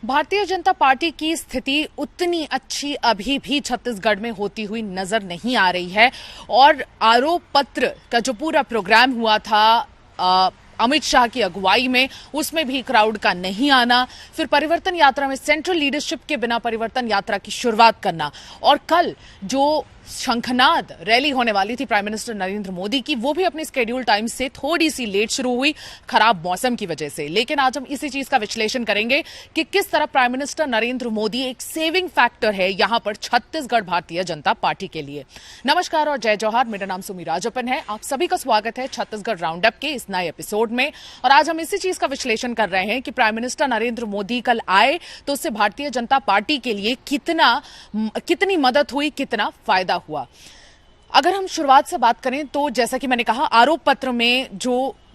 Bharatiya Janata party की स्थिति उतनी अच्छी अभी भी छत्तीसगढ़ में होती हुई नजर नहीं आ रही है और आरोप पत्र का जो पूरा प्रोग्राम हुआ था अमित शाह की अगुवाई में, उसमें भी क्राउड का नहीं आना, फिर परिवर्तन यात्रा में सेंट्रल लीडरशिप के बिना परिवर्तन यात्रा की शुरुआत करना और कल जो शंखनाद रैली होने वाली थी प्राइम मिनिस्टर नरेंद्र मोदी की, वो भी अपने स्केड्यूल टाइम से थोड़ी सी लेट शुरू हुई खराब मौसम की वजह से। लेकिन आज हम इसी चीज का विश्लेषण करेंगे कि किस तरह प्राइम मिनिस्टर नरेंद्र मोदी एक सेविंग फैक्टर है यहां पर छत्तीसगढ़ भारतीय जनता पार्टी के लिए। नमस्कार और जय जौहार, मेरा नाम सुमी राजप्पन है। आप सभी का स्वागत है छत्तीसगढ़ राउंडअप के इस नए एपिसोड में और आज हम इसी चीज का विश्लेषण कर रहे हैं कि प्राइम मिनिस्टर नरेंद्र मोदी कल आए तो उससे भारतीय जनता पार्टी के लिए कितनी मदद हुई, कितना फायदा हुआ। अगर हम शुरुआत से बात करें तो जैसा कि मैंने कहा, आरोप पत्र में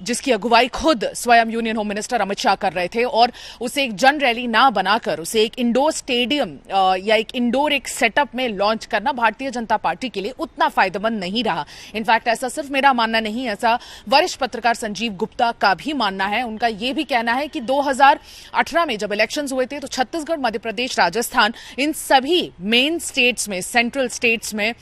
जिसकी अगुवाई खुद स्वयं union home minister Amit Shah कर रहे थे और उसे एक जन रैली ना बनाकर उसे एक इंडोर स्टेडियम या एक इंडोर एक सेटअप में लॉन्च करना भारतीय जनता पार्टी के लिए उतना फायदेमंद नहीं रहा। इनफैक्ट ऐसा सिर्फ मेरा मानना नहीं, ऐसा वरिष्ठ पत्रकार संजीव गुप्ता का भी मानना है। उनका यह भी कहना है कि 2018 में जब इलेक्शंस हुए थे तो छत्तीसगढ़, मध्य प्रदेश, राजस्थान, इन सभी मेन स्टेट्स में, सेंट्रल स्टेट्स में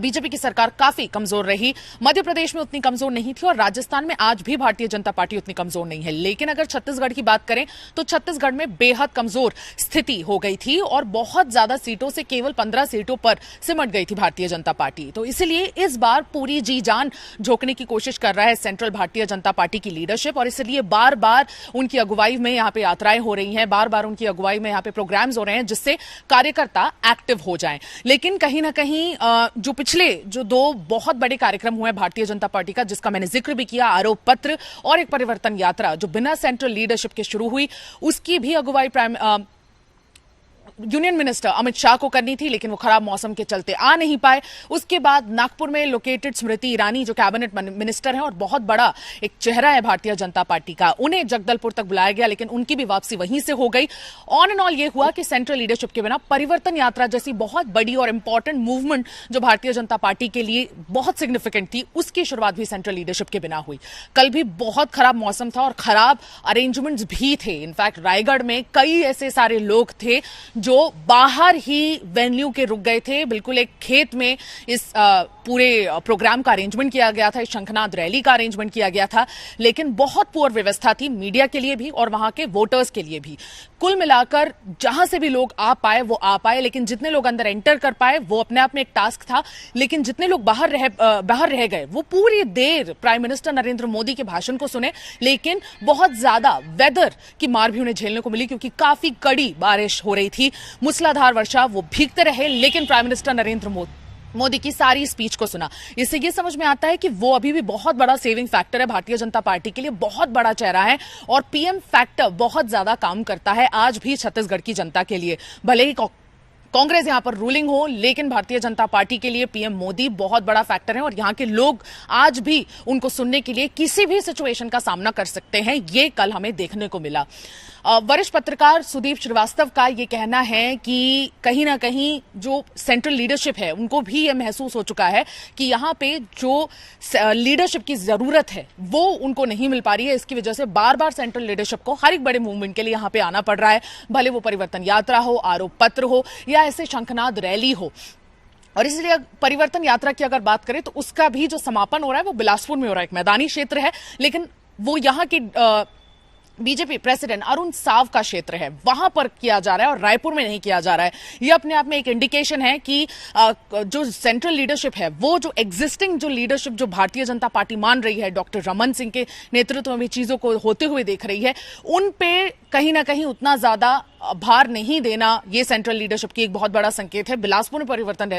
बीजेपी की सरकार काफी कमजोर रही। मध्य प्रदेश में उतनी कमजोर नहीं थी और राजस्थान में आज भी भारतीय जनता पार्टी उतनी कमजोर नहीं है। लेकिन अगर छत्तीसगढ़ की बात करें तो छत्तीसगढ़ में बेहद कमजोर स्थिति हो गई थी और बहुत ज्यादा सीटों से केवल 15 सीटों पर सिमट गई थी भारतीय जनता पार्टी। तो इसलिए इस बार पूरी जी जान झोंकने की कोशिश कर रहा है सेंट्रल भारतीय जनता पार्टी की लीडरशिप और इसलिए बार बार उनकी अगुवाई में यहाँ पे यात्राएं हो रही हैं, बार बार उनकी अगुवाई में यहाँ पे प्रोग्राम्स हो रहे हैं जिससे कार्यकर्ता एक्टिव हो जाएं। लेकिन कहीं ना कहीं पिछले दो बहुत बड़े कार्यक्रम हुए भारतीय जनता पार्टी का, जिसका मैंने जिक्र भी किया, आरोप पत्र और एक परिवर्तन यात्रा जो बिना सेंट्रल लीडरशिप के शुरू हुई, उसकी भी अगुवाई यूनियन मिनिस्टर अमित शाह को करनी थी, लेकिन वो खराब मौसम के चलते आ नहीं पाए। उसके बाद नागपुर में लोकेटेड स्मृति ईरानी जो कैबिनेट मिनिस्टर हैं और बहुत बड़ा एक चेहरा है भारतीय जनता पार्टी का, उन्हें जगदलपुर तक बुलाया गया, लेकिन उनकी भी वापसी वहीं से हो गई। ऑन एंड ऑल ये हुआ कि सेंट्रल लीडरशिप के बिना परिवर्तन यात्रा जैसी बहुत बड़ी और इंपॉर्टेंट मूवमेंट जो भारतीय जनता पार्टी के लिए बहुत सिग्निफिकेंट थी, उसकी शुरुआत भी सेंट्रल लीडरशिप के बिना हुई। कल भी बहुत खराब मौसम था और खराब अरेंजमेंट्स भी थे। इनफैक्ट रायगढ़ में कई ऐसे सारे लोग थे जो बाहर ही वेन्यू के रुक गए थे। बिल्कुल एक खेत में इस पूरे प्रोग्राम का अरेंजमेंट किया गया था, इस शंखनाद रैली का अरेंजमेंट किया गया था, लेकिन बहुत पुअर व्यवस्था थी मीडिया के लिए भी और वहां के वोटर्स के लिए भी। कुल मिलाकर जहां से भी लोग आ पाए वो आ पाए, लेकिन जितने लोग अंदर एंटर कर पाए वो अपने आप में एक टास्क था। लेकिन जितने लोग बाहर रह गए वो पूरी देर प्राइम मिनिस्टर नरेंद्र मोदी के भाषण को सुने, लेकिन बहुत ज्यादा वेदर की मार भी उन्हें झेलने को मिली क्योंकि काफी कड़ी बारिश हो रही थी, मूसलाधार वर्षा। वो भीगते रहे लेकिन प्राइम मिनिस्टर नरेंद्र मोदी की सारी स्पीच को सुना। इससे ये समझ में आता है कि वो अभी भी बहुत बड़ा सेविंग फैक्टर है भारतीय जनता पार्टी के लिए, बहुत बड़ा चेहरा है और पीएम फैक्टर बहुत ज्यादा काम करता है आज भी छत्तीसगढ़ की जनता के लिए। भले ही कांग्रेस यहां पर रूलिंग हो, लेकिन भारतीय जनता पार्टी के लिए पीएम मोदी बहुत बड़ा फैक्टर है और यहां के लोग आज भी उनको सुनने के लिए किसी भी सिचुएशन का सामना कर सकते हैं। ये कल हमें देखने को मिला। वरिष्ठ पत्रकार सुदीप श्रीवास्तव का ये कहना है कि कहीं ना कहीं जो सेंट्रल लीडरशिप है उनको भी ये महसूस हो चुका है कि यहां पे जो लीडरशिप की जरूरत है वो उनको नहीं मिल पा रही है। इसकी वजह से बार बार सेंट्रल लीडरशिप को हर एक बड़े मूवमेंट के लिए यहां पे आना पड़ रहा है, भले वो परिवर्तन यात्रा हो, आरोप पत्र हो या ऐसे शंखनाद रैली हो। और इसलिए परिवर्तन यात्रा की अगर बात करें तो उसका भी जो समापन हो रहा है वो बिलासपुर में हो रहा है, एक मैदानी क्षेत्र है, लेकिन वो यहाँ की बीजेपी प्रेसिडेंट अरुण साव का क्षेत्र है, वहां पर किया जा रहा है और रायपुर में नहीं किया जा रहा है। यह अपने आप में एक इंडिकेशन है कि जो सेंट्रल लीडरशिप है, वो जो एग्जिस्टिंग जो लीडरशिप जो भारतीय जनता पार्टी मान रही है, डॉक्टर रमन सिंह के नेतृत्व में भी चीजों को होते हुए देख रही है, उन पे कहीं ना कहीं उतना ज्यादा भार नहीं देना ये सेंट्रल लीडरशिप की एक बहुत बड़ा संकेत है बिलासपुर में परिवर्तन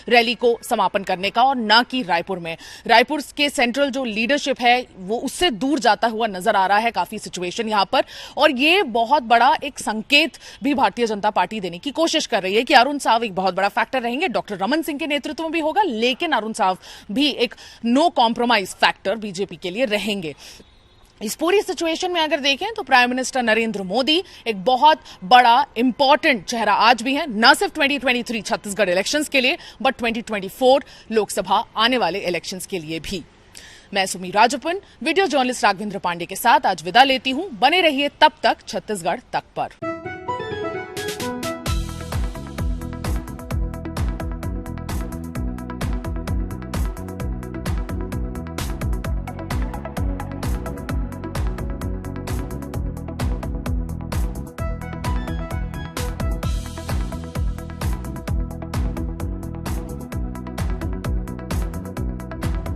रैली को समापन करने का और ना कि रायपुर में। रायपुर के सेंट्रल जो लीडरशिप है वो उससे दूर जाता हुआ नजर आ रहा है काफी सिचुएशन यहां पर, और ये बहुत बड़ा एक संकेत भी भारतीय जनता पार्टी देने की कोशिश कर रही है कि अरुण साव एक बहुत बड़ा फैक्टर रहेंगे। डॉक्टर रमन सिंह के नेतृत्व में भी होगा, लेकिन अरुण साव भी एक नो कॉम्प्रोमाइज फैक्टर बीजेपी के लिए रहेंगे। इस पूरी सिचुएशन में अगर देखें तो प्राइम मिनिस्टर नरेंद्र मोदी एक बहुत बड़ा इंपॉर्टेंट चेहरा आज भी है, न सिर्फ 2023 छत्तीसगढ़ इलेक्शंस के लिए बट 2024 लोकसभा आने वाले इलेक्शंस के लिए भी। मैं सुमी राजप्पन वीडियो जर्नलिस्ट राघवेंद्र पांडे के साथ आज विदा लेती हूं। बने रहिए तब तक छत्तीसगढ़ तक पर।